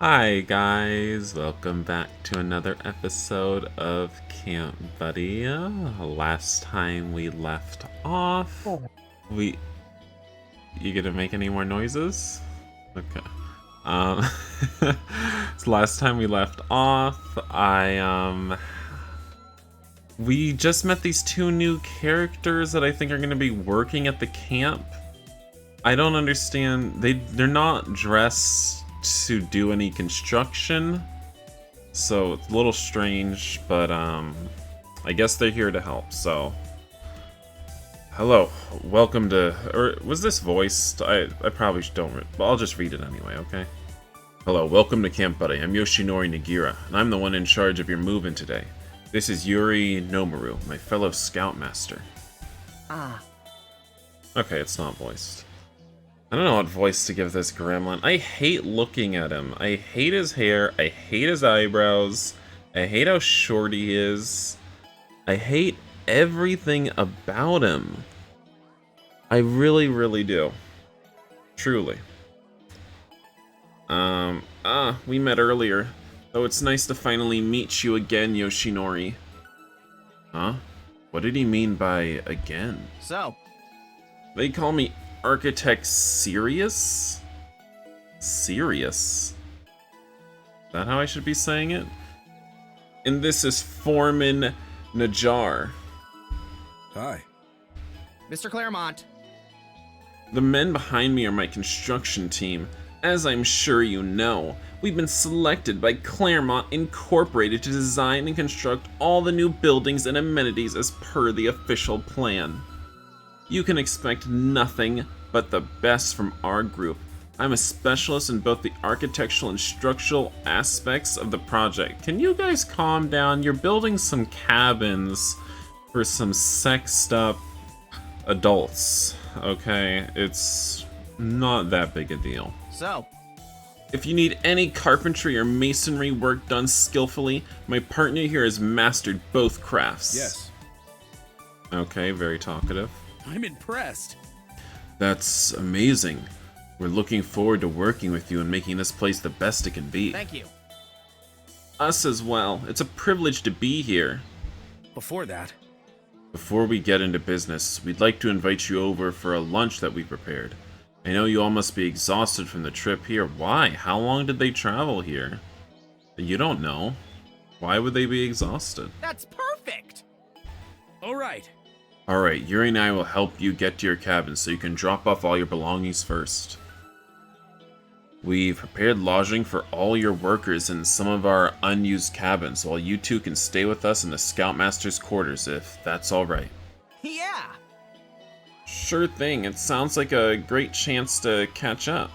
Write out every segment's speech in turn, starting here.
Hi guys, welcome back to another episode of Camp Buddy. Last time we left off, we... You gonna make any more noises? Okay. Um, so last time we left off, we just met these two new characters that I think are gonna be working at the camp. I don't understand, they're not dressed to do any construction, so it's a little strange, but I guess they're here to help. So hello, welcome to, or was this voiced? I probably don't, but I'll just read it anyway. Okay. Hello, welcome to Camp Buddy. I'm Yoshinori Nagira, and I'm the one in charge of your move-in today. This is Yuri Nomaru, my fellow Scoutmaster. Okay, it's not voiced. I don't know what voice to give this gremlin. I hate looking at him. I hate his hair. I hate his eyebrows. I hate how short he is. I hate everything about him. I really, really do. Truly. We met earlier. Though it's nice to finally meet you again, Yoshinori. Huh? What did he mean by again? So? They call me Architect Sirius? Sirius? Is that how I should be saying it? And this is Foreman Najar. Hi. Mr. Claremont. The men behind me are my construction team. As I'm sure you know, we've been selected by Claremont Incorporated to design and construct all the new buildings and amenities as per the official plan. You can expect nothing but the best from our group. I'm a specialist in both the architectural and structural aspects of the project. Can you guys calm down? You're building some cabins for some sexed up adults, okay? It's not that big a deal. So? If you need any carpentry or masonry work done skillfully, my partner here has mastered both crafts. Yes. Okay, very talkative. I'm impressed. That's amazing. We're looking forward to working with you and making this place the best it can be. Thank you. Us as well. It's a privilege to be here. Before that, Before we get into business, we'd like to invite you over for a lunch that we prepared. I know you all must be exhausted from the trip here. Why? How long did they travel here? You don't know. Why would they be exhausted? That's perfect! all right. Alright, Yuri and I will help you get to your cabin so you can drop off all your belongings first. We've prepared lodging for all your workers in some of our unused cabins, while you two can stay with us in the Scoutmasters' quarters, if that's alright. Yeah! Sure thing, it sounds like a great chance to catch up.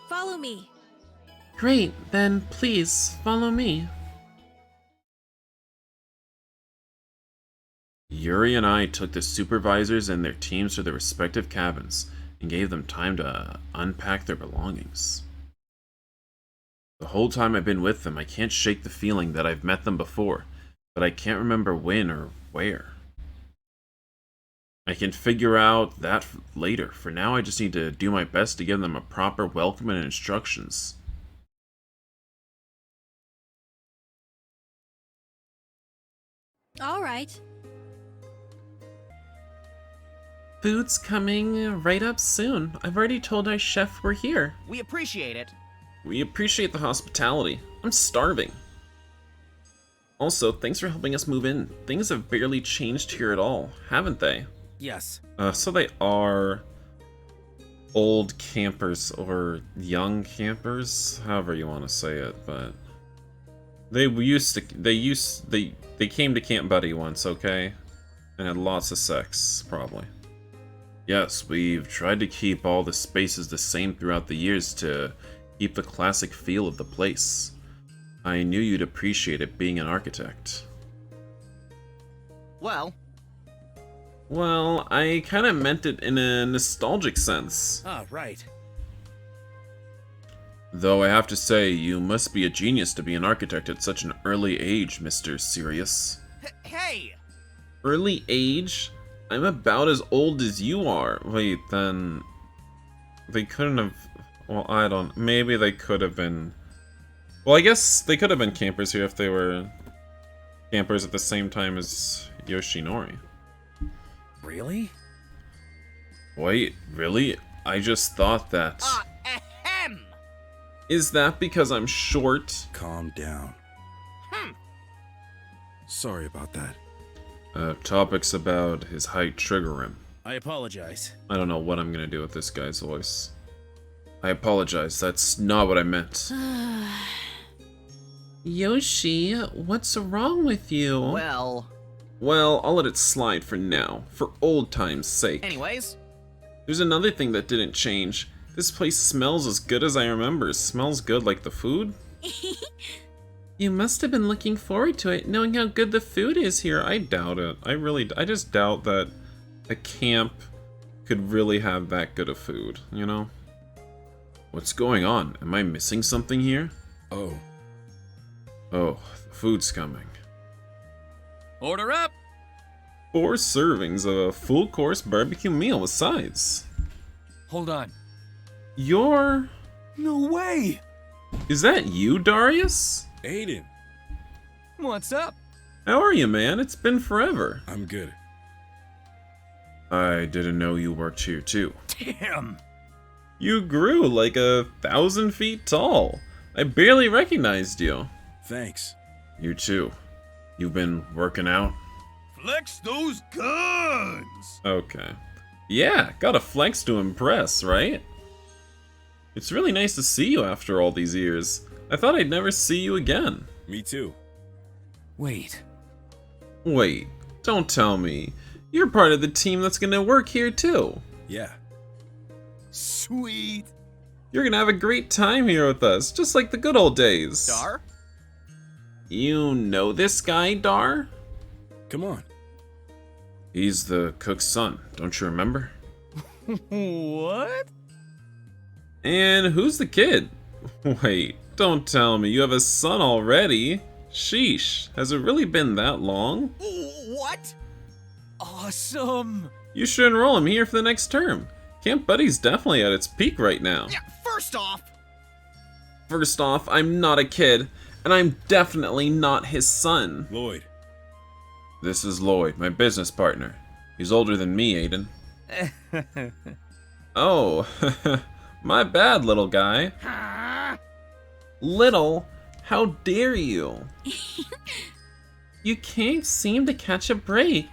Follow me. Great, then please, follow me. Yuri and I took the supervisors and their teams to their respective cabins and gave them time to unpack their belongings. The whole time I've been with them, I can't shake the feeling that I've met them before, but I can't remember when or where. I can figure out that later. For now, I just need to do my best to give them a proper welcome and instructions. All right. Food's coming right up soon. I've already told our chef we're here. We appreciate it. We appreciate the hospitality. I'm starving. Also, thanks for helping us move in. Things have barely changed here at all, haven't they? Yes. So they are old campers or young campers, however you want to say it, but they came to Camp Buddy once, okay? And had lots of sex, probably. Yes, we've tried to keep all the spaces the same throughout the years to keep the classic feel of the place. I knew you'd appreciate it being an architect. Well, I kind of meant it in a nostalgic sense. Ah, right. Though I have to say, you must be a genius to be an architect at such an early age, Mr. Sirius. hey! Early age? I'm about as old as you are. Wait, then... They couldn't have... Well, I don't... Maybe they could have been... Well, I guess they could have been campers here if they were campers at the same time as Yoshinori. Really? Wait, really? I just thought that... Ahem! Is that because I'm short? Calm down. Sorry about that. Topics about his height trigger him. I apologize. I don't know what I'm gonna do with this guy's voice. I apologize, that's not what I meant. Yoshi, what's wrong with you? Well, Well, I'll let it slide for now, for old time's sake. anyways. There's another thing that didn't change. This place smells as good as I remember. Smells good like the food. You must have been looking forward to it, knowing how good the food is here. I doubt it. I just doubt that a camp could really have that good of food, you know? What's going on? Am I missing something here? Oh. Oh, the food's coming. Order up! 4 servings of a full-course barbecue meal with sides. Hold on. You're... No way! Is that you, Darius? Aiden. What's up? How are you, man? It's been forever. I'm good. I didn't know you worked here, too. Damn! You grew like 1,000 feet tall. I barely recognized you. Thanks. You too. You've been working out? Flex those guns! Okay. Yeah, gotta flex to impress, right? It's really nice to see you after all these years. I thought I'd never see you again. Me too. Wait. Wait, don't tell me. You're part of the team that's gonna work here too. Yeah. Sweet. You're gonna have a great time here with us, just like the good old days. Dar? You know this guy, Dar? Come on. He's the cook's son, don't you remember? What? And who's the kid? Wait, don't tell me you have a son already. Sheesh, has it really been that long? What? Awesome. You should enroll him here for the next term. Camp Buddy's definitely at its peak right now. Yeah, first off, I'm not a kid, and I'm definitely not his son. Lloyd. This is Lloyd, my business partner. He's older than me, Aiden. Oh, my bad, little guy. Little? How dare you? You can't seem to catch a break.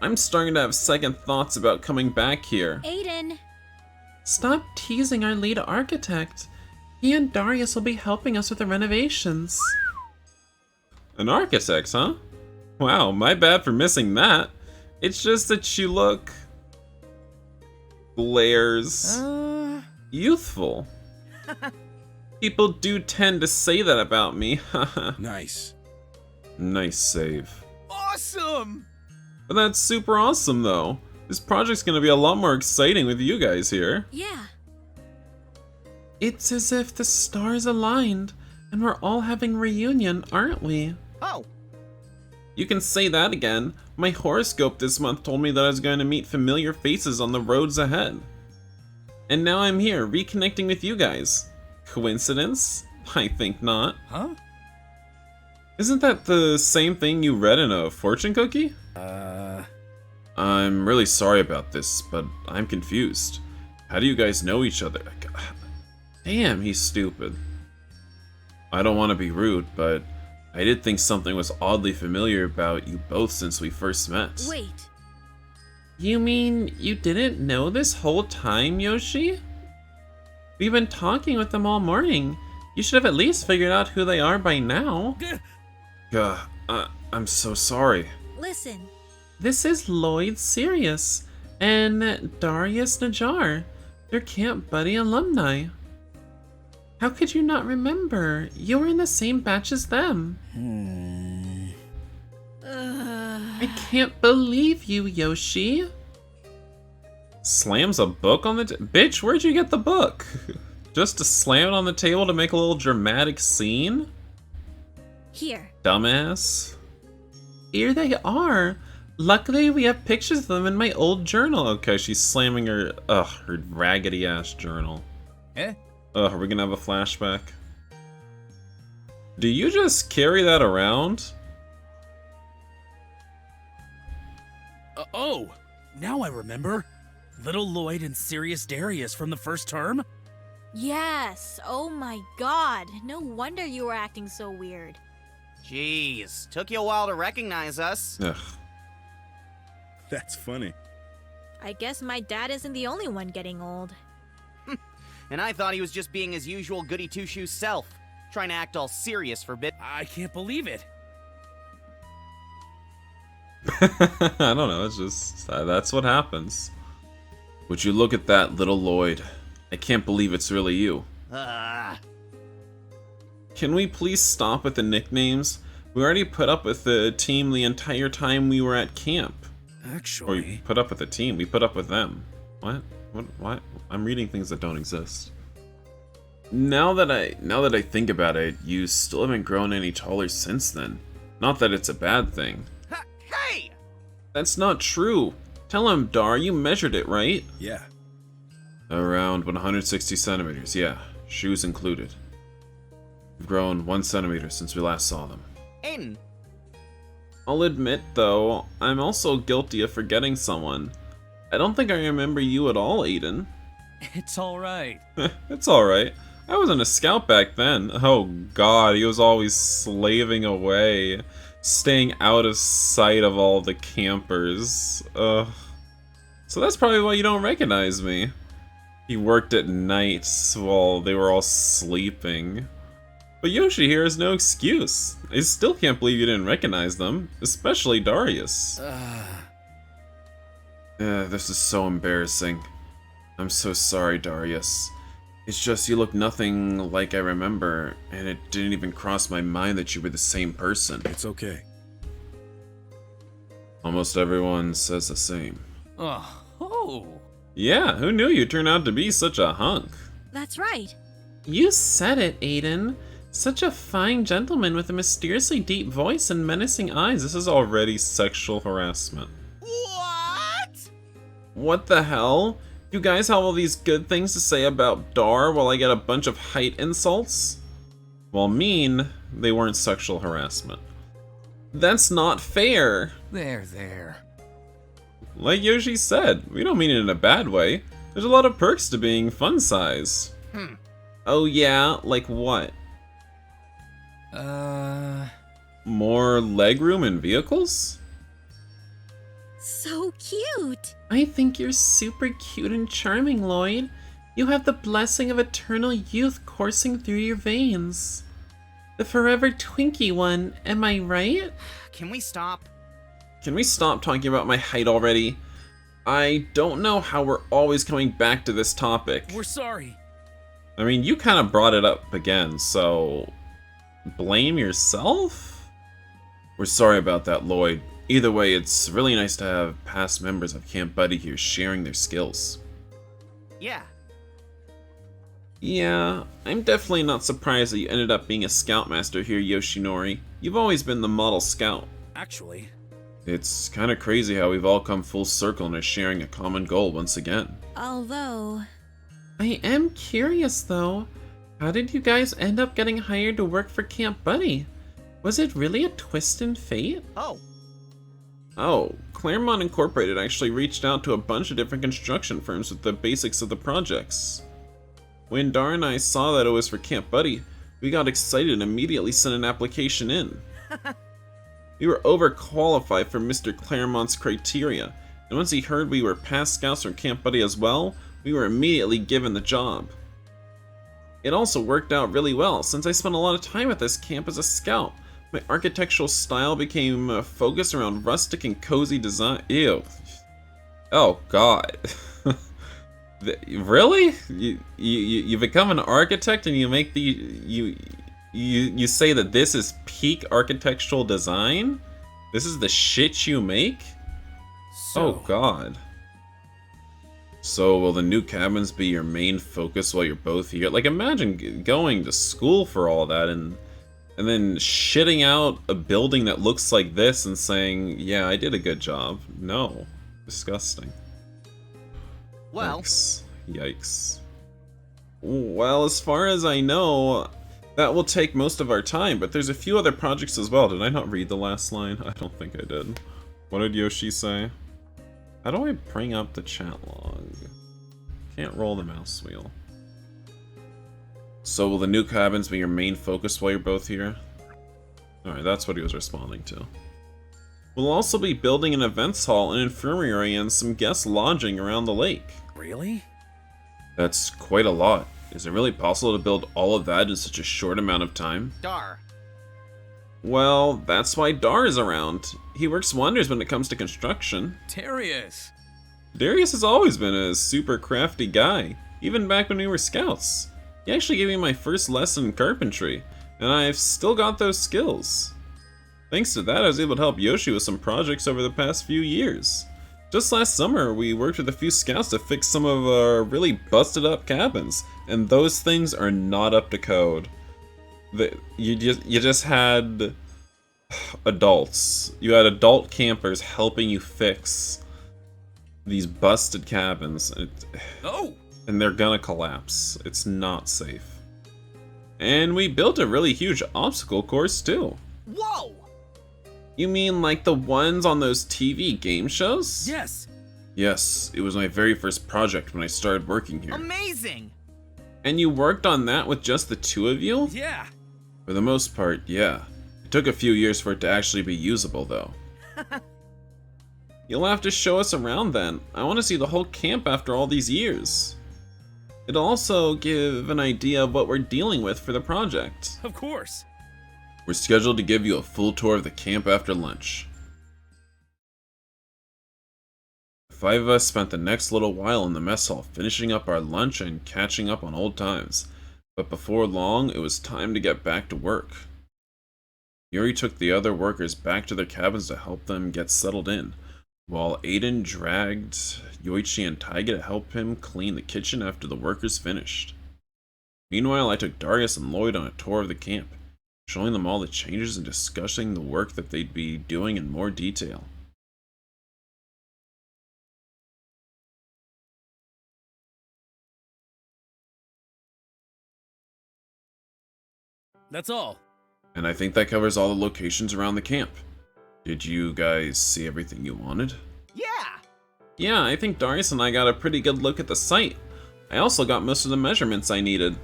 I'm starting to have second thoughts about coming back here. Aiden! Stop teasing our lead architect. He and Darius will be helping us with the renovations. An architect, huh? Wow, my bad for missing that. It's just that you look... glares... youthful. People do tend to say that about me. Nice. Nice save. awesome. But that's super awesome though. This project's gonna be a lot more exciting with you guys here. Yeah. It's as if the stars aligned and we're all having reunion, aren't we? Oh, You can say that again. My horoscope this month told me that I was going to meet familiar faces on the roads ahead. And now I'm here, reconnecting with you guys. Coincidence? I think not. Huh? Isn't that the same thing you read in a fortune cookie? I'm really sorry about this, but I'm confused. How do you guys know each other? Damn, he's stupid. I don't want to be rude, but I did think something was oddly familiar about you both since we first met. Wait. You mean you didn't know this whole time, Yoshi? We've been talking with them all morning. You should have at least figured out who they are by now. I'm so sorry. Listen. This is Lloyd Sirius and Darius Najar. They're Camp Buddy alumni. How could you not remember? You were in the same batch as them. I can't believe you, Yoshi. Slams a book on the bitch, where'd you get the book? Just to slam it on the table to make a little dramatic scene? Here. Dumbass. Here they are. Luckily, we have pictures of them in my old journal. Okay, she's slamming her raggedy ass journal. Eh? Are we gonna have a flashback? Do you just carry that around? Oh, now I remember. Little Lloyd and Serious Darius from the first term? Yes, oh my god. No wonder you were acting so weird. Jeez, took you a while to recognize us. Ugh. That's funny. I guess my dad isn't the only one getting old. And I thought he was just being his usual goody two-shoes self, trying to act all serious for a bit. I can't believe it. I don't know, it's just, that's what happens. Would you look at that, little Lloyd? I can't believe it's really you. Can we please stop with the nicknames? We already put up with the team the entire time we were at camp. Or Actually, we put up with the team, we put up with them. What? What? I'm reading things that don't exist. Now that I think about it, you still haven't grown any taller since then. Not that it's a bad thing. Hey! That's not true. Tell him, Dar, you measured it, right? Yeah. Around 160 centimeters, yeah. Shoes included. You've grown 1 centimeter since we last saw them. Aiden, I'll admit, though, I'm also guilty of forgetting someone. I don't think I remember you at all, Aiden. It's alright. It's alright. I wasn't a scout back then. Oh god, he was always slaving away, staying out of sight of all the campers. Ugh. So that's probably why you don't recognize me. He worked at night while they were all sleeping. But Yoshi here has no excuse. I still can't believe you didn't recognize them, especially Darius. This is so embarrassing. I'm so sorry, Darius. It's just you look nothing like I remember, and it didn't even cross my mind that you were the same person. It's okay. Almost everyone says the same. Oh. Yeah, who knew you turned out to be such a hunk? That's right. You said it, Aiden. Such a fine gentleman with a mysteriously deep voice and menacing eyes. This is already sexual harassment. what? What the hell? You guys have all these good things to say about Dar while I get a bunch of height insults? Well, they weren't sexual harassment. That's not fair. There. Like Yoshi said, we don't mean it in a bad way. There's a lot of perks to being fun size. Oh yeah, like what? More legroom in vehicles? So cute. I think you're super cute and charming, Lloyd. You have the blessing of eternal youth coursing through your veins. The forever Twinkie one, am I right? Can we stop? Can we stop talking about my height already? I don't know how we're always coming back to this topic. we're sorry. I mean, you kind of brought it up again, so blame yourself? We're sorry about that, Lloyd. Either way, it's really nice to have past members of Camp Buddy here sharing their skills. Yeah. Yeah, I'm definitely not surprised that you ended up being a Scoutmaster here, Yoshinori. You've always been the model scout. Actually, It's kind of crazy how we've all come full circle and are sharing a common goal once again. Although... I am curious though, how did you guys end up getting hired to work for Camp Buddy? Was it really a twist in fate? Oh, Claremont Incorporated actually reached out to a bunch of different construction firms with the basics of the projects. When Dar and I saw that it was for Camp Buddy, we got excited and immediately sent an application in. We were overqualified for Mr. Claremont's criteria, and once he heard we were past scouts from Camp Buddy as well, we were immediately given the job. It also worked out really well, since I spent a lot of time at this camp as a scout. My architectural style became focused around rustic and cozy design. Ew. Oh god. Really? You become an architect and you make you say that this is peak architectural design? This is the shit you make? Oh god. So will the new cabins be your main focus while you're both here? Like imagine going to school for all that and and then shitting out a building that looks like this and saying, yeah, I did a good job. No. Disgusting. Well, Yikes. Yikes. Well, as far as I know, that will take most of our time, but there's a few other projects as well. Did I not read the last line? I don't think I did. What did Yoshi say? How do I bring up the chat log? Can't roll the mouse wheel. So will the new cabins be your main focus while you're both here? Alright, that's what he was responding to. We'll also be building an events hall, an infirmary, and some guest lodging around the lake. Really? That's quite a lot. Is it really possible to build all of that in such a short amount of time? Dar. Well, that's why Dar is around. He works wonders when it comes to construction. Darius. Darius has always been a super crafty guy, even back when we were scouts. He actually gave me my first lesson in carpentry, and I've still got those skills. Thanks to that, I was able to help Yoshi with some projects over the past few years. Just last summer, we worked with a few scouts to fix some of our really busted up cabins, and those things are not up to code. You just had adults. You had adult campers helping you fix these busted cabins. Oh! And they're gonna collapse. It's not safe. And we built a really huge obstacle course too. Whoa! You mean like the ones on those TV game shows? Yes. Yes, it was my very first project when I started working here. Amazing! And you worked on that with just the two of you? Yeah. For the most part, yeah. It took a few years for it to actually be usable though. You'll have to show us around then. I want to see the whole camp after all these years. It'll also give an idea of what we're dealing with for the project. Of course. We're scheduled to give you a full tour of the camp after lunch. The five of us spent the next little while in the mess hall finishing up our lunch and catching up on old times. But before long, it was time to get back to work. Yuri took the other workers back to their cabins to help them get settled in, while Aiden dragged Yoichi and Taiga to help him clean the kitchen after the workers finished. Meanwhile, I took Darius and Lloyd on a tour of the camp, showing them all the changes and discussing the work that they'd be doing in more detail. That's all. And I think that covers all the locations around the camp. Did you guys see everything you wanted? Yeah! Yeah, I think Darius and I got a pretty good look at the site. I also got most of the measurements I needed.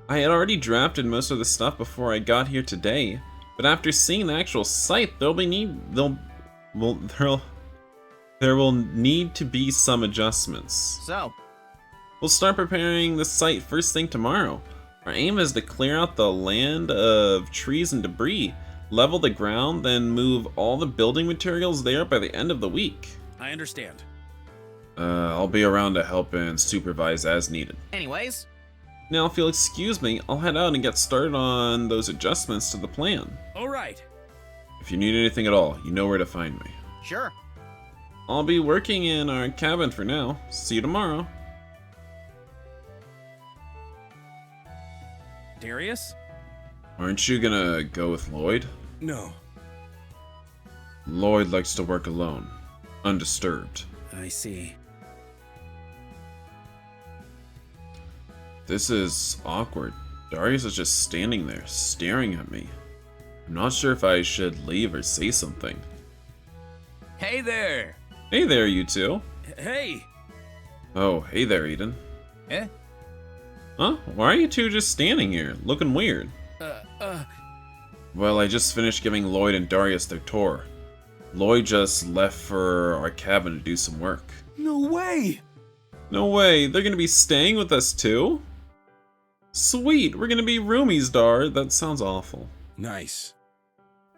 I had already drafted most of the stuff before I got here today, but after seeing the actual site, there will need to be some adjustments. So, We'll start preparing the site first thing tomorrow. Our aim is to clear out the land of trees and debris, level the ground, then move all the building materials there by the end of the week. I understand. I'll be around to help and supervise as needed. anyways, Now, if you'll excuse me, I'll head out and get started on those adjustments to the plan. All right. If you need anything at all, you know where to find me. sure. I'll be working in our cabin for now. See you tomorrow. Darius? Aren't you gonna go with Lloyd? No, Lloyd likes to work alone, undisturbed. I see. This is awkward. Darius is just standing there, staring at me. I'm not sure if I should leave or say something. Hey there. Hey there, you two. Hey. Oh, hey there, Eden. Eh? Huh? Why are you two just standing here, looking weird? Well, I just finished giving Lloyd and Darius their tour. Lloyd just left for our cabin to do some work. No way! No way, they're gonna be staying with us too? Sweet, we're gonna be roomies, Dar. That sounds awful. Nice.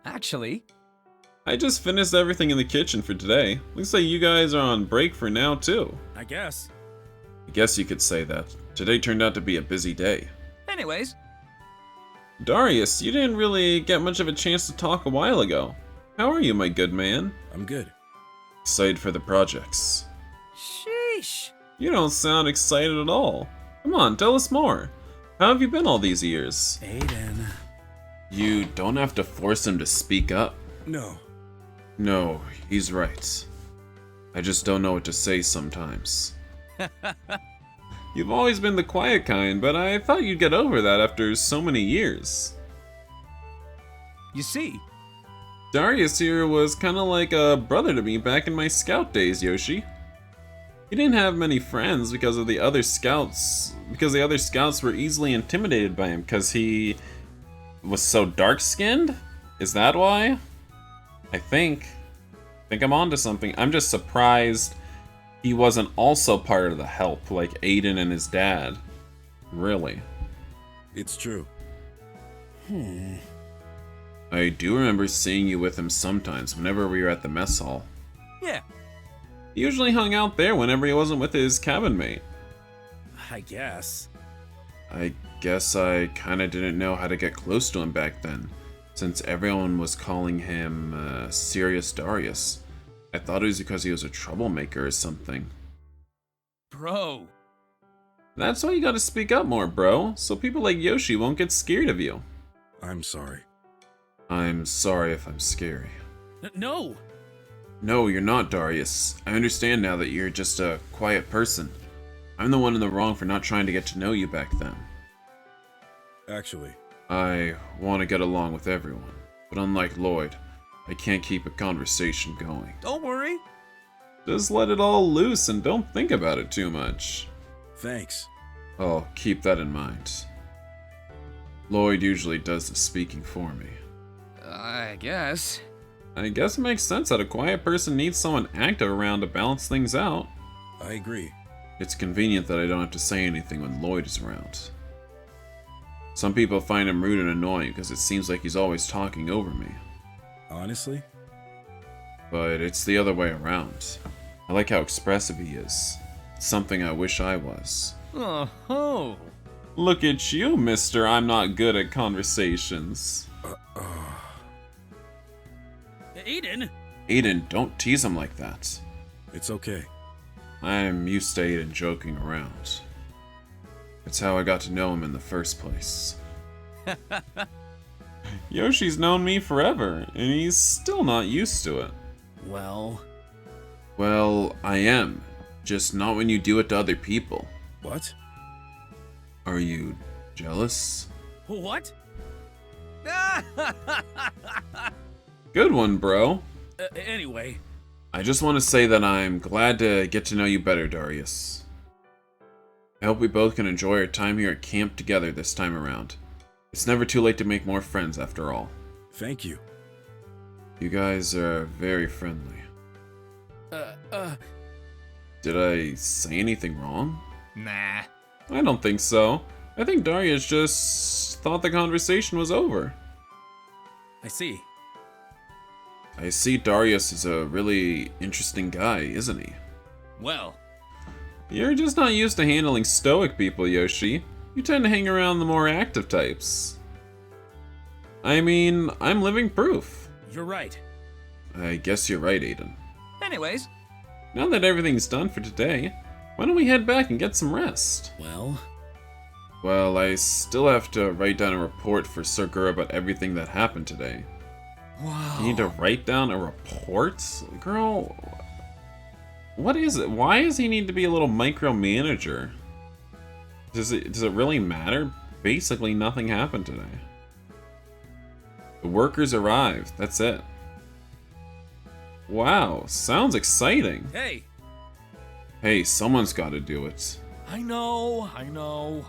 Actually, I just finished everything in the kitchen for today. Looks like you guys are on break for now too. I guess. I guess you could say that. Today turned out to be a busy day. anyways, Darius, you didn't really get much of a chance to talk a while ago. How are you, my good man? I'm good. Excited for the projects. sheesh. You don't sound excited at all. Come on, tell us more. How have you been all these years? Aiden. You don't have to force him to speak up. No. No, he's right. I just don't know what to say sometimes. You've always been the quiet kind, but I thought you'd get over that after so many years. You see, Darius here was kinda like a brother to me back in my scout days, Yoshi. He didn't have many friends because the other scouts were easily intimidated by him because he was so dark-skinned? Is that why? I think I'm onto something. I'm just surprised he wasn't also part of the help, like Aiden and his dad. Really. It's true. I do remember seeing you with him sometimes, whenever we were at the mess hall. yeah. He usually hung out there whenever he wasn't with his cabin mate. I guess. I guess I kinda didn't know how to get close to him back then, since everyone was calling him Serious Darius. I thought it was because he was a troublemaker or something. Bro. That's why you gotta speak up more, bro, so people like Yoshi won't get scared of you. I'm sorry. I'm sorry if I'm scary. No! No, you're not, Darius. I understand now that you're just a quiet person. I'm the one in the wrong for not trying to get to know you back then. Actually, I want to get along with everyone, but unlike Lloyd, I can't keep a conversation going. Don't worry. Just let it all loose and don't think about it too much. thanks. I'll keep that in mind. Lloyd usually does the speaking for me. I guess. I guess it makes sense that a quiet person needs someone active around to balance things out. I agree. It's convenient that I don't have to say anything when Lloyd is around. Some people find him rude and annoying because it seems like he's always talking over me. Honestly? But it's the other way around. I like how expressive he is. It's something I wish I was. Oh. Look at you, mister. I'm not good at conversations. Aiden! Aiden, don't tease him like that. It's okay. I'm used to Aiden joking around. It's how I got to know him in the first place. Yoshi's known me forever, and he's still not used to it. Well, Well, I am. Just not when you do it to other people. What? Are you jealous? what? Good one, bro. Anyway, I just want to say that I'm glad to get to know you better, Darius. I hope we both can enjoy our time here at camp together this time around. It's never too late to make more friends after all. Thank you. You guys are very friendly. Did I say anything wrong? Nah. I don't think so. I think Darius just thought the conversation was over. I see. I see Darius is a really interesting guy, isn't he? Well, You're just not used to handling stoic people, Yoshi. You tend to hang around the more active types. I mean, I'm living proof. You're right. I guess you're right, Aiden. anyways, Now that everything's done for today, why don't we head back and get some rest? Well, I still have to write down a report for Sir Gur about everything that happened today. wow. You need to write down a report? Girl, what is it? Why does he need to be a little micromanager? Does it really matter? Basically nothing happened today. The workers arrived, that's it. Wow, sounds exciting. hey! Hey, someone's gotta do it. I know.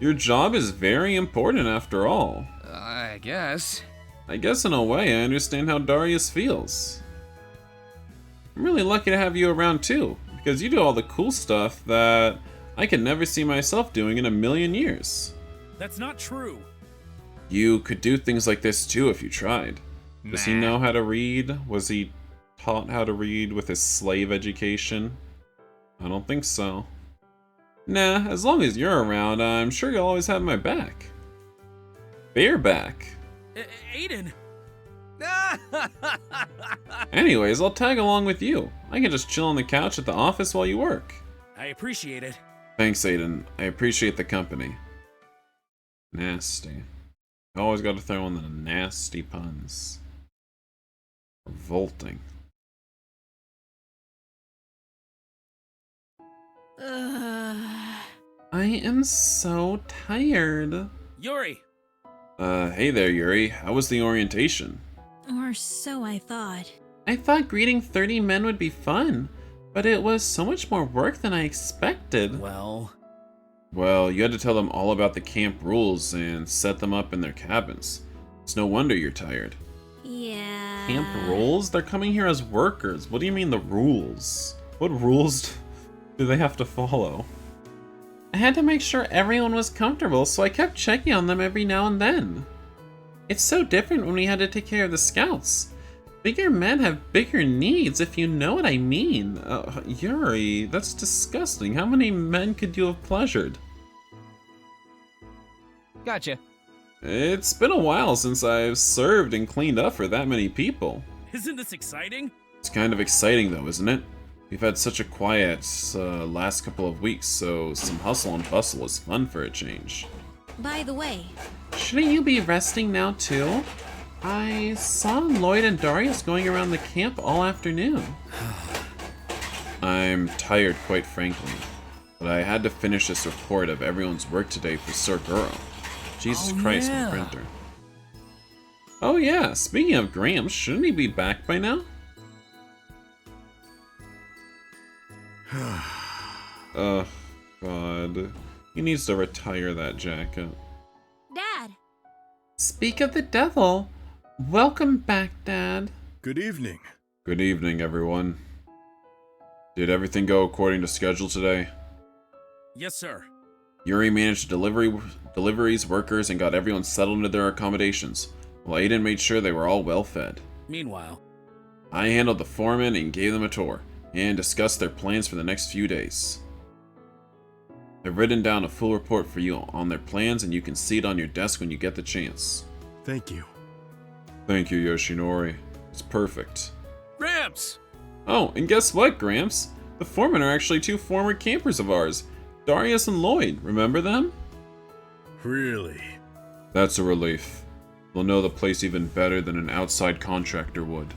Your job is very important after all. I guess. I guess in a way I understand how Darius feels. I'm really lucky to have you around too, because you do all the cool stuff that I could never see myself doing in a million years. That's not true. You could do things like this too if you tried. Does he Nah. know how to read? Was he taught how to read with his slave education? I don't think so. Nah, as long as you're around, I'm sure you'll always have my back. Bareback. Aiden! Anyways, I'll tag along with you. I can just chill on the couch at the office while you work. I appreciate it. Thanks, Aiden. I appreciate the company. Nasty. Always gotta throw in the nasty puns. Revolting. Ugh. I am so tired. Yuri! Hey there, Yuri. How was the orientation? Or so I thought. I thought greeting 30 men would be fun, but it was so much more work than I expected. Well, Well, you had to tell them all about the camp rules and set them up in their cabins. It's no wonder you're tired. Yeah. Camp rules? They're coming here as workers. What do you mean the rules? What rules do they have to follow? I had to make sure everyone was comfortable, so I kept checking on them every now and then. It's so different when we had to take care of the scouts. Bigger men have bigger needs, if you know what I mean. Yuri, that's disgusting. How many men could you have pleasured? Gotcha. It's been a while since I've served and cleaned up for that many people. isn't this exciting? It's kind of exciting though, isn't it? We've had such a quiet last couple of weeks, so some hustle and bustle is fun for a change. By the way, Shouldn't you be resting now too? I saw Lloyd and Darius going around the camp all afternoon. I'm tired, quite frankly, but I had to finish this report of everyone's work today for Sir Guro. Jesus Christ, yeah. my printer. Oh yeah, speaking of Graham, shouldn't he be back by now? Ugh, God. He needs to retire that jacket. Dad. Speak of the devil. Welcome back, Dad. Good evening. Good evening, everyone. Did everything go according to schedule today? Yes, sir. Yuri managed deliveries, workers, and got everyone settled into their accommodations, while Aiden made sure they were all well fed. Meanwhile, I handled the foreman and gave them a tour, and discussed their plans for the next few days. I've written down a full report for you on their plans, and you can see it on your desk when you get the chance. Thank you. Thank you, Yoshinori. It's perfect. Gramps! Oh, and guess what, Gramps? The foremen are actually two former campers of ours, Darius and Lloyd. Remember them? Really? That's a relief. They'll know the place even better than an outside contractor would.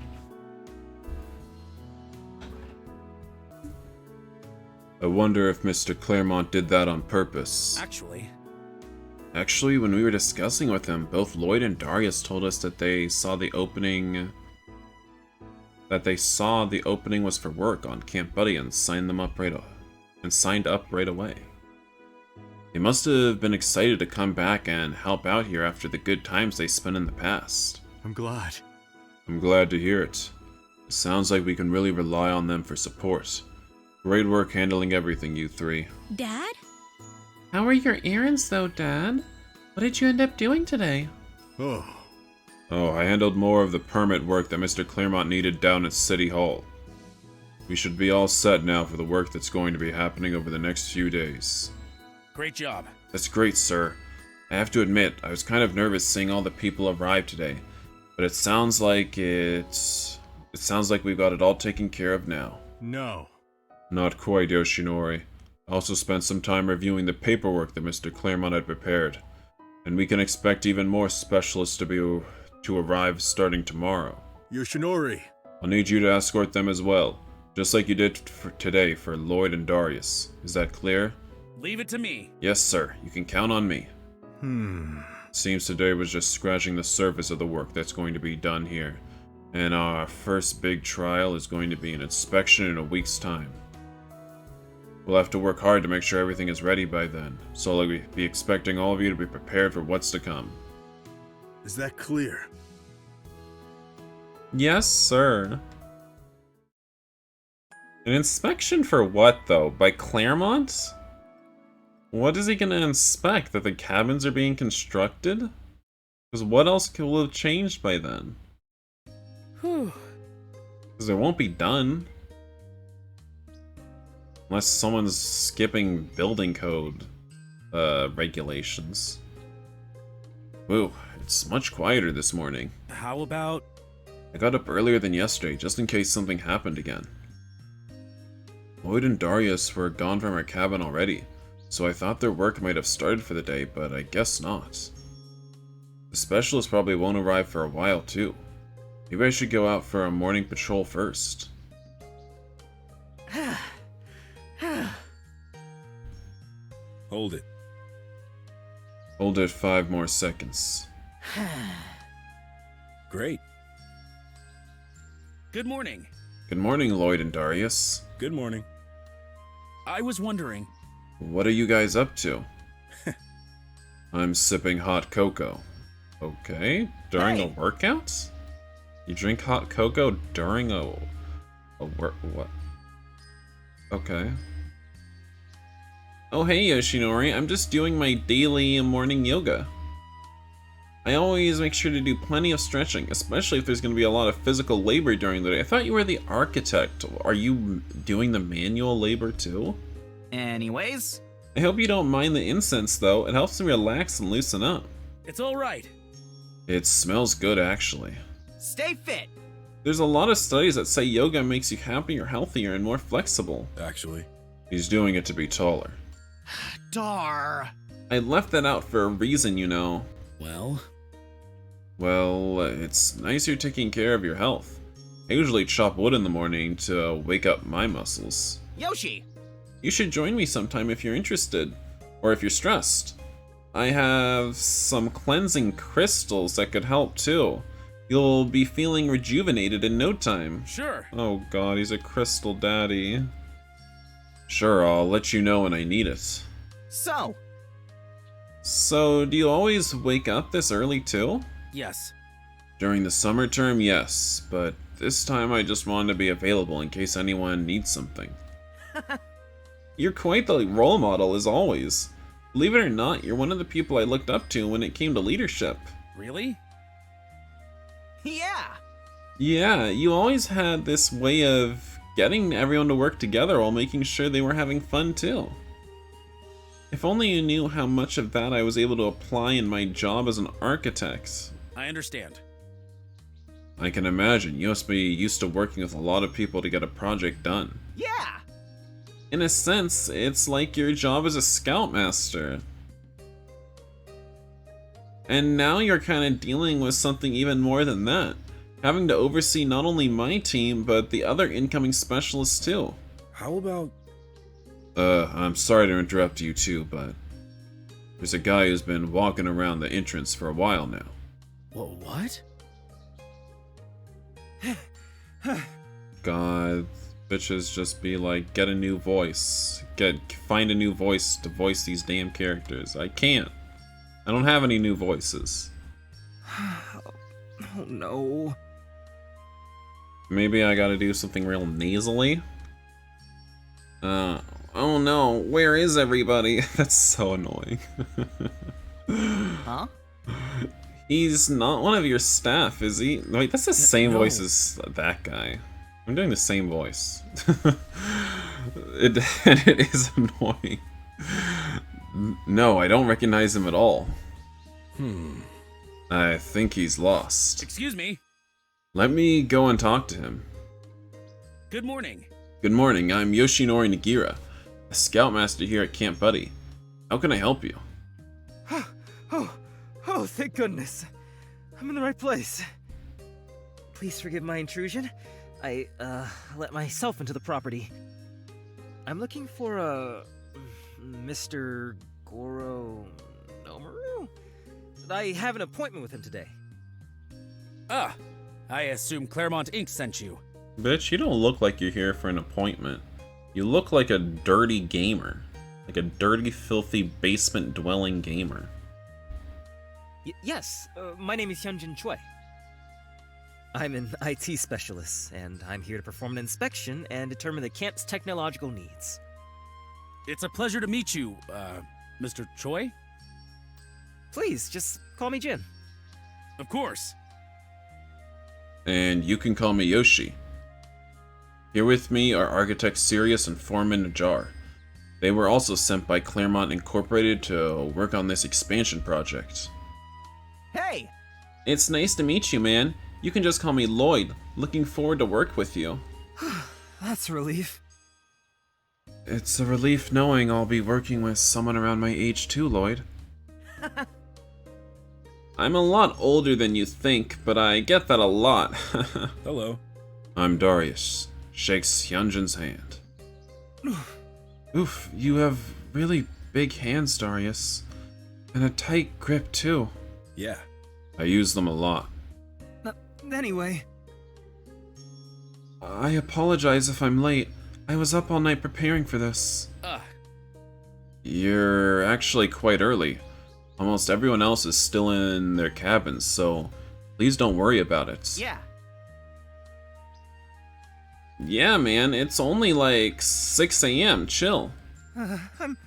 I wonder if Mr. Claremont did that on purpose. Actually, when we were discussing with him, both Lloyd and Darius told us that they saw the opening was for work on Camp Buddy and signed up right away. They must have been excited to come back and help out here after the good times they spent in the past. I'm glad. I'm glad to hear it. It sounds like we can really rely on them for support. Great work handling everything, you three. Dad? How are your errands though, Dad? What did you end up doing today? Oh, I handled more of the permit work that Mr. Claremont needed down at City Hall. We should be all set now for the work that's going to be happening over the next few days. Great job. That's great, sir. I have to admit, I was kind of nervous seeing all the people arrive today, but it sounds like we've got it all taken care of now. no. Not quite, Yoshinori. I also spent some time reviewing the paperwork that Mr. Claremont had prepared, and we can expect even more specialists to arrive starting tomorrow. Yoshinori. I'll need you to escort them as well, just like you did today for Lloyd and Darius. Is that clear? Leave it to me. Yes, sir. You can count on me. Seems today was just scratching the surface of the work that's going to be done here, and our first big trial is going to be an inspection in a week's time. We'll have to work hard to make sure everything is ready by then, so I'll be expecting all of you to be prepared for what's to come. Is that clear? Yes, sir. An inspection for what, though? By Claremont? What is he gonna inspect? That the cabins are being constructed? Because what else will have changed by then? Whew. Because it won't be done. Unless someone's skipping building code regulations. Whoa, it's much quieter this morning. How about... I got up earlier than yesterday, just in case something happened again. Lloyd and Darius were gone from our cabin already, so I thought their work might have started for the day, but I guess not. The specialist probably won't arrive for a while, too. Maybe I should go out for a morning patrol first. Hold it. Hold it 5 more seconds. Great. Good morning. Good morning, Lloyd and Darius. Good morning. I was wondering. What are you guys up to? I'm sipping hot cocoa. Okay, during a workout? You drink hot cocoa during a work? What? Okay. Oh hey Yoshinori, I'm just doing my daily morning yoga. I always make sure to do plenty of stretching, especially if there's going to be a lot of physical labor during the day. I thought you were the architect. Are you doing the manual labor too? Anyways, I hope you don't mind the incense though, it helps me relax and loosen up. It's all right. It smells good actually. stay fit. There's a lot of studies that say yoga makes you happier, healthier, and more flexible. Actually. He's doing it to be taller. Dar. I left that out for a reason, you know. Well, it's nice you're taking care of your health. I usually chop wood in the morning to wake up my muscles. Yoshi. You should join me sometime if you're interested, or if you're stressed. I have some cleansing crystals that could help too. You'll be feeling rejuvenated in no time. Sure. Oh god, he's a crystal daddy. Sure, I'll let you know when I need it. So, do you always wake up this early too? Yes. During the summer term, yes, but this time I just wanted to be available in case anyone needs something. You're quite the role model as always. Believe it or not, you're one of the people I looked up to when it came to leadership. Really? Yeah. Yeah, you always had this way of getting everyone to work together while making sure they were having fun too. If only you knew how much of that I was able to apply in my job as an architect. I understand. I can imagine, you must be used to working with a lot of people to get a project done. Yeah. In a sense, it's like your job as a Scoutmaster. And now you're kind of dealing with something even more than that. Having to oversee not only my team, but the other incoming specialists too. How about... I'm sorry to interrupt you too, but... there's a guy who's been walking around the entrance for a while now. What? God, bitches just be like, get a new voice. Find a new voice to voice these damn characters. I can't. I don't have any new voices. Oh no. Maybe I gotta do something real nasally? Oh no, where is everybody? That's so annoying. Huh? He's not one of your staff, is he? Wait, that's the same no. voice as that guy. I'm doing the same voice. And it is annoying. No, I don't recognize him at all. I think he's lost. Excuse me. Let me go and talk to him. Good morning. Good morning, I'm Yoshinori Nagira, a Scoutmaster here at Camp Buddy. How can I help you? Oh, thank goodness. I'm in the right place. Please forgive my intrusion. I, let myself into the property. I'm looking for a... Mr. Goro... Nomaru? I have an appointment with him today. Ah, I assume Claremont Inc. sent you. Bitch, you don't look like you're here for an appointment. You look like a dirty gamer. Like a dirty, filthy, basement-dwelling gamer. Yes, my name is Hyunjin Choi. I'm an IT specialist, and I'm here to perform an inspection and determine the camp's technological needs. It's a pleasure to meet you, Mr. Choi? Please, just call me Jin. Of course. And you can call me Yoshi. Here with me are architects Sirius and Foreman Najar. They were also sent by Claremont Incorporated to work on this expansion project. Hey. It's nice to meet you, man. You can just call me Lloyd. Looking forward to work with you. That's a relief. It's a relief knowing I'll be working with someone around my age too, Lloyd. I'm a lot older than you think, but I get that a lot. Hello. I'm Darius. Shakes Hyunjin's hand. Oof, you have really big hands, Darius. And a tight grip, too. Yeah. I use them a lot. Anyway. I apologize if I'm late. I was up all night preparing for this. You're actually quite early. Almost everyone else is still in their cabins, so please don't worry about it. Yeah. Yeah, man, it's only like 6 a.m. Chill. I'm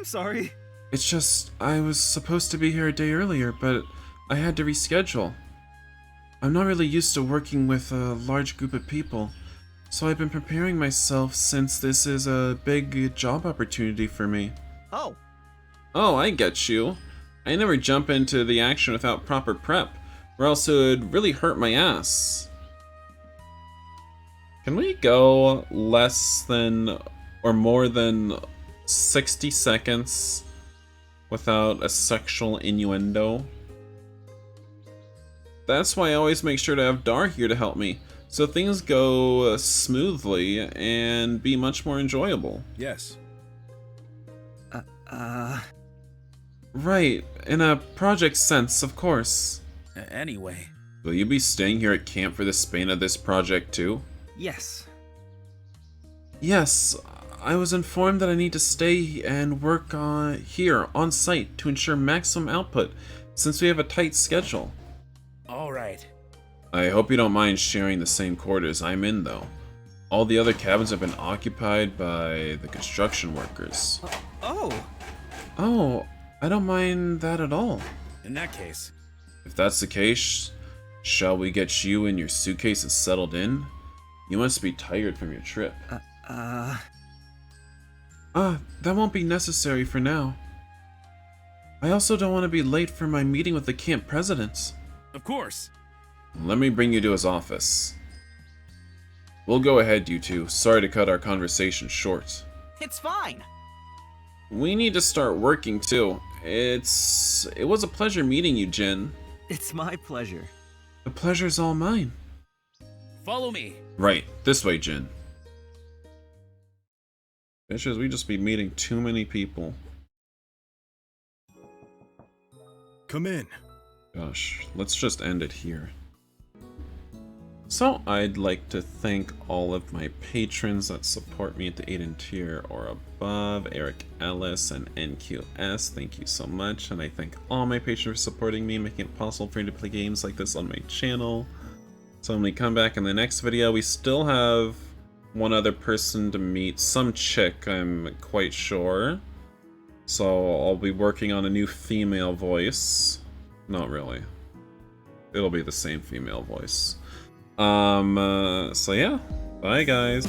sorry. It's just, I was supposed to be here a day earlier, but I had to reschedule. I'm not really used to working with a large group of people, so I've been preparing myself since this is a big job opportunity for me. Oh. Oh, I get you. I never jump into the action without proper prep, or else it would really hurt my ass. Can we go less than or more than 60 seconds without a sexual innuendo? That's why I always make sure to have Dar here to help me, so things go smoothly and be much more enjoyable. Yes. Right, in a project sense, of course. Anyway. Will you be staying here at camp for the span of this project too? Yes. Yes, I was informed that I need to stay and work here on site to ensure maximum output since we have a tight schedule. Alright. I hope you don't mind sharing the same quarters I'm in though. All the other cabins have been occupied by the construction workers. Oh. Oh, I don't mind that at all. In that case. If that's the case, shall we get you and your suitcases settled in? You must be tired from your trip. That won't be necessary for now. I also don't want to be late for my meeting with the camp president. Of course. Let me bring you to his office. We'll go ahead, you two. Sorry to cut our conversation short. It's fine. We need to start working too. It was a pleasure meeting you, Jin. It's my pleasure. The pleasure's all mine. Follow me. Right, this way, Jin. Bitches, we just be meeting too many people. Come in. Gosh, let's just end it here. So, I'd like to thank all of my patrons that support me at the 8th tier or above. Eric Ellis and NQS, thank you so much. And I thank all my patrons for supporting me, making it possible for me to play games like this on my channel. So when we come back in the next video, we still have one other person to meet. Some chick, I'm quite sure. So I'll be working on a new female voice. Not really. It'll be the same female voice. So yeah, bye guys.